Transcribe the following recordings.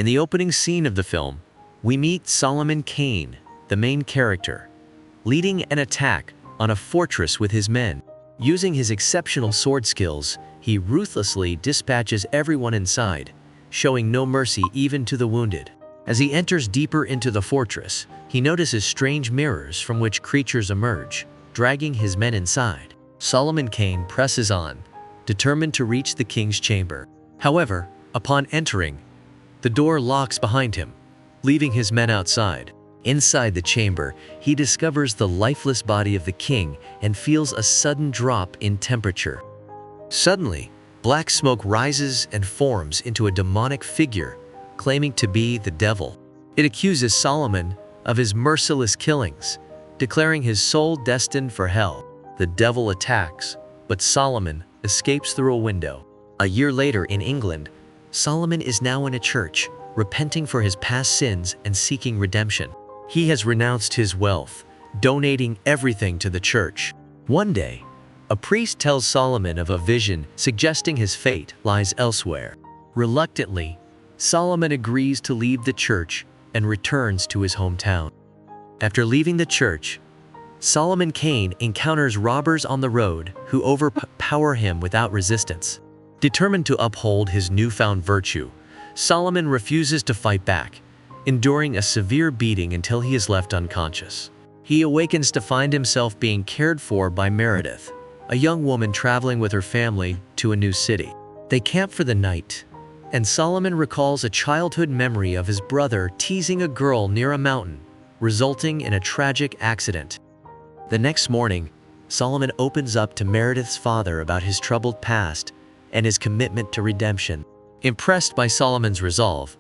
In the opening scene of the film, we meet Solomon Kane, the main character, leading an attack on a fortress with his men. Using his exceptional sword skills, he ruthlessly dispatches everyone inside, showing no mercy even to the wounded. As he enters deeper into the fortress, he notices strange mirrors from which creatures emerge, dragging his men inside. Solomon Kane presses on, determined to reach the king's chamber. However, upon entering, the door locks behind him, leaving his men outside. Inside the chamber, he discovers the lifeless body of the king and feels a sudden drop in temperature. Suddenly, black smoke rises and forms into a demonic figure, claiming to be the devil. It accuses Solomon of his merciless killings, declaring his soul destined for hell. The devil attacks, but Solomon escapes through a window. A year later in England, Solomon is now in a church, repenting for his past sins and seeking redemption. He has renounced his wealth, donating everything to the church. One day, a priest tells Solomon of a vision suggesting his fate lies elsewhere. Reluctantly, Solomon agrees to leave the church and returns to his hometown. After leaving the church, Solomon Kane encounters robbers on the road who overpower him without resistance. Determined to uphold his newfound virtue, Solomon refuses to fight back, enduring a severe beating until he is left unconscious. He awakens to find himself being cared for by Meredith, a young woman traveling with her family to a new city. They camp for the night, and Solomon recalls a childhood memory of his brother teasing a girl near a mountain, resulting in a tragic accident. The next morning, Solomon opens up to Meredith's father about his troubled past and his commitment to redemption. Impressed by Solomon's resolve,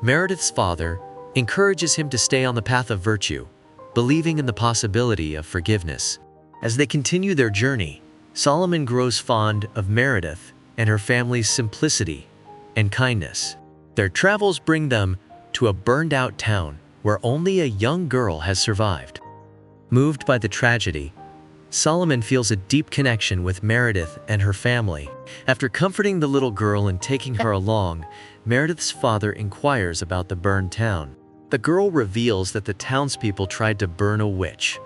Meredith's father encourages him to stay on the path of virtue, believing in the possibility of forgiveness. As they continue their journey, Solomon grows fond of Meredith and her family's simplicity and kindness. Their travels bring them to a burned-out town where only a young girl has survived. Moved by the tragedy, Solomon feels a deep connection with Meredith and her family. After comforting the little girl and taking her along, Meredith's father inquires about the burned town. The girl reveals that the townspeople tried to burn a witch,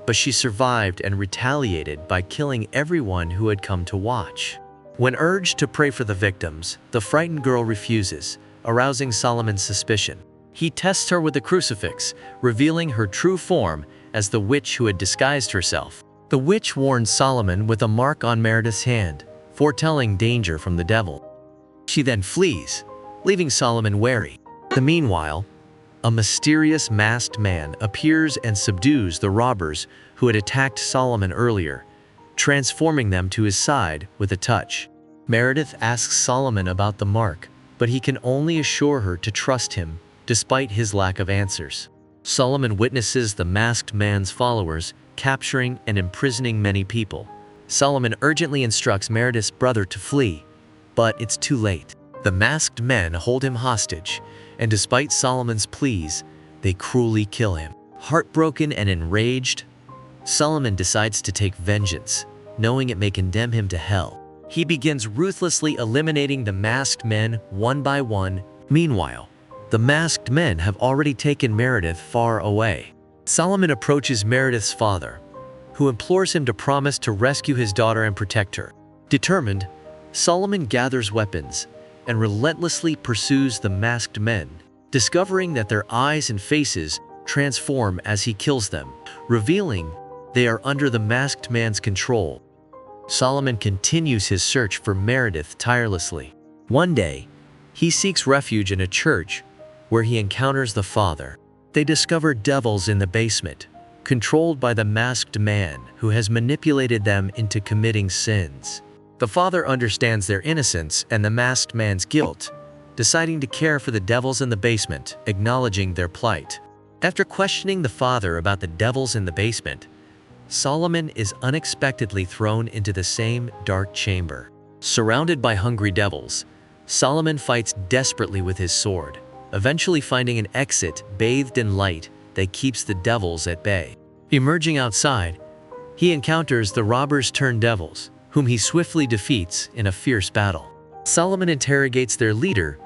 but she survived and retaliated by killing everyone who had come to watch. When urged to pray for the victims, the frightened girl refuses, arousing Solomon's suspicion. He tests her with a crucifix, revealing her true form as the witch who had disguised herself. The witch warns Solomon with a mark on Meredith's hand, foretelling danger from the devil. She then flees, leaving Solomon wary. Meanwhile, a mysterious masked man appears and subdues the robbers who had attacked Solomon earlier, transforming them to his side with a touch. Meredith asks Solomon about the mark, but he can only assure her to trust him despite his lack of answers. Solomon witnesses the masked man's followers capturing and imprisoning many people. Solomon urgently instructs Meredith's brother to flee, but it's too late. The masked men hold him hostage, and despite Solomon's pleas, they cruelly kill him. Heartbroken and enraged, Solomon decides to take vengeance, knowing it may condemn him to hell. He begins ruthlessly eliminating the masked men one by one. Meanwhile, the masked men have already taken Meredith far away. Solomon approaches Meredith's father, who implores him to promise to rescue his daughter and protect her. Determined, Solomon gathers weapons and relentlessly pursues the masked men, discovering that their eyes and faces transform as he kills them, revealing they are under the masked man's control. Solomon continues his search for Meredith tirelessly. One day, he seeks refuge in a church where he encounters the father. They discover devils in the basement, controlled by the masked man who has manipulated them into committing sins. The father understands their innocence and the masked man's guilt, deciding to care for the devils in the basement, acknowledging their plight. After questioning the father about the devils in the basement, Solomon is unexpectedly thrown into the same dark chamber. Surrounded by hungry devils, Solomon fights desperately with his sword, eventually finding an exit bathed in light that keeps the devils at bay. Emerging outside, he encounters the robbers-turned-devils, whom he swiftly defeats in a fierce battle. Solomon interrogates their leader,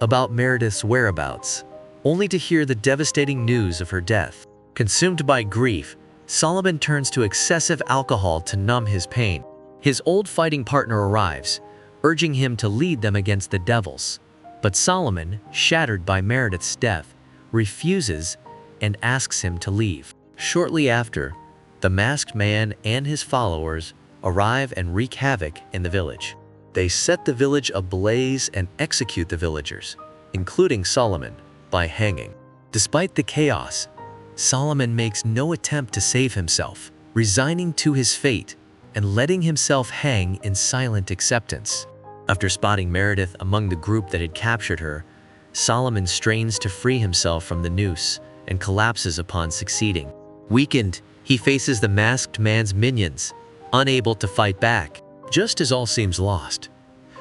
about Meredith's whereabouts, only to hear the devastating news of her death. Consumed by grief, Solomon turns to excessive alcohol to numb his pain. His old fighting partner arrives, urging him to lead them against the devils. But Solomon, shattered by Meredith's death, refuses and asks him to leave. Shortly after, the masked man and his followers arrive and wreak havoc in the village. They set the village ablaze and execute the villagers, including Solomon, by hanging. Despite the chaos, Solomon makes no attempt to save himself, resigning to his fate and letting himself hang in silent acceptance. After spotting Meredith among the group that had captured her, Solomon strains to free himself from the noose and collapses upon succeeding. Weakened, he faces the masked man's minions, unable to fight back. Just as all seems lost,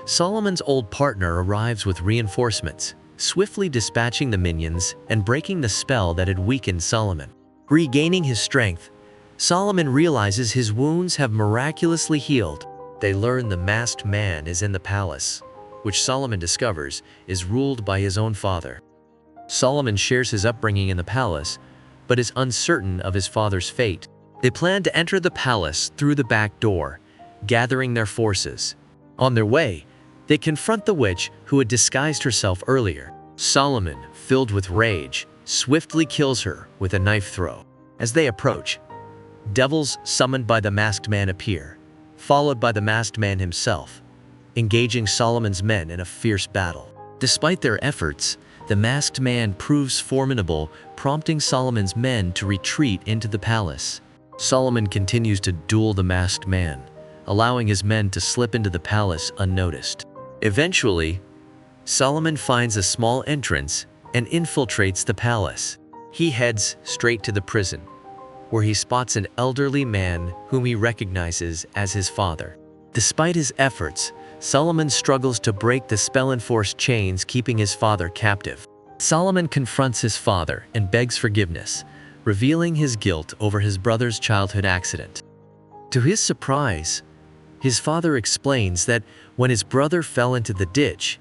Solomon's old partner arrives with reinforcements, swiftly dispatching the minions and breaking the spell that had weakened Solomon. Regaining his strength, Solomon realizes his wounds have miraculously healed. They learn the masked man is in the palace, which Solomon discovers is ruled by his own father. Solomon shares his upbringing in the palace, but is uncertain of his father's fate. They plan to enter the palace through the back door, gathering their forces. On their way, they confront the witch who had disguised herself earlier. Solomon, filled with rage, swiftly kills her with a knife throw. As they approach, devils summoned by the masked man appear, followed by the masked man himself, engaging Solomon's men in a fierce battle. Despite their efforts, the masked man proves formidable, prompting Solomon's men to retreat into the palace. Solomon continues to duel the masked man, allowing his men to slip into the palace unnoticed. Eventually, Solomon finds a small entrance and infiltrates the palace. He heads straight to the prison, where he spots an elderly man whom he recognizes as his father. Despite his efforts, Solomon struggles to break the spell-enforced chains keeping his father captive. Solomon confronts his father and begs forgiveness, revealing his guilt over his brother's childhood accident. To his surprise, his father explains that when his brother fell into the ditch,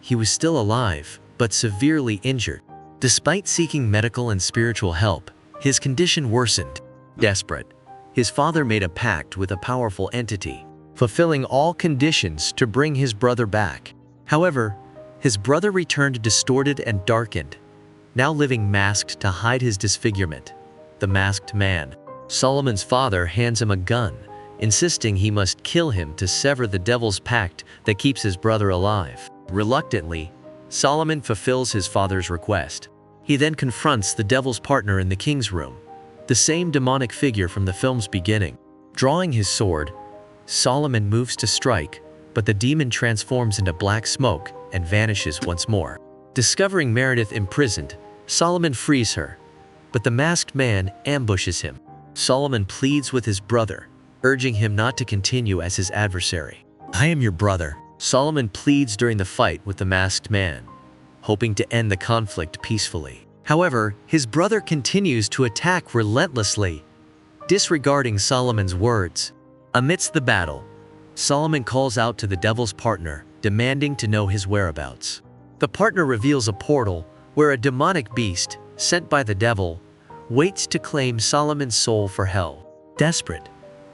he was still alive but severely injured. Despite seeking medical and spiritual help, his condition worsened. Desperate, his father made a pact with a powerful entity, fulfilling all conditions to bring his brother back. However, his brother returned distorted and darkened, now living masked to hide his disfigurement. The masked man. Solomon's father hands him a gun, insisting he must kill him to sever the devil's pact that keeps his brother alive. Reluctantly, Solomon fulfills his father's request. He then confronts the devil's partner in the king's room, the same demonic figure from the film's beginning. Drawing his sword, Solomon moves to strike, but the demon transforms into black smoke and vanishes once more. Discovering Meredith imprisoned, Solomon frees her, but the masked man ambushes him. Solomon pleads with his brother, urging him not to continue as his adversary. "I am your brother," Solomon pleads during the fight with the masked man, hoping to end the conflict peacefully. However, his brother continues to attack relentlessly, disregarding Solomon's words. Amidst the battle, Solomon calls out to the devil's partner, demanding to know his whereabouts. The partner reveals a portal where a demonic beast, sent by the devil, waits to claim Solomon's soul for hell. Desperate,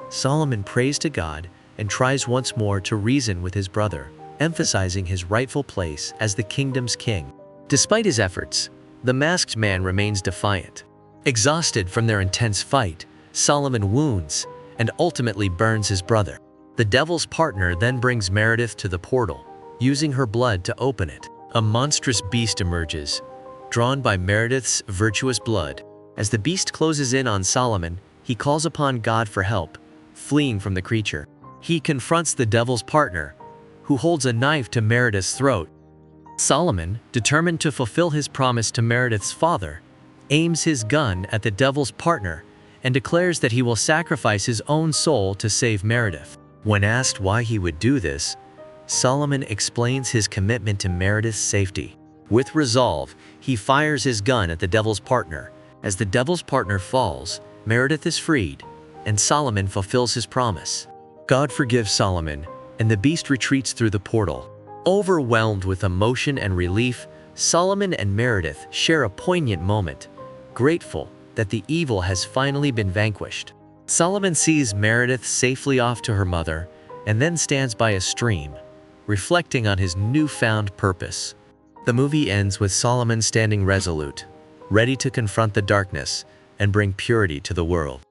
Solomon prays to God and tries once more to reason with his brother, emphasizing his rightful place as the kingdom's king. Despite his efforts, the masked man remains defiant. Exhausted from their intense fight, Solomon wounds and ultimately burns his brother. The devil's partner then brings Meredith to the portal, using her blood to open it. A monstrous beast emerges, drawn by Meredith's virtuous blood. As the beast closes in on Solomon, he calls upon God for help, fleeing from the creature. He confronts the devil's partner, who holds a knife to Meredith's throat. Solomon, determined to fulfill his promise to Meredith's father, aims his gun at the devil's partner and declares that he will sacrifice his own soul to save Meredith. When asked why he would do this, Solomon explains his commitment to Meredith's safety. With resolve, he fires his gun at the devil's partner. As the devil's partner falls, Meredith is freed, and Solomon fulfills his promise. God forgives Solomon, and the beast retreats through the portal. Overwhelmed with emotion and relief, Solomon and Meredith share a poignant moment, grateful that the evil has finally been vanquished. Solomon sees Meredith safely off to her mother and then stands by a stream, reflecting on his newfound purpose. The movie ends with Solomon standing resolute, ready to confront the darkness and bring purity to the world.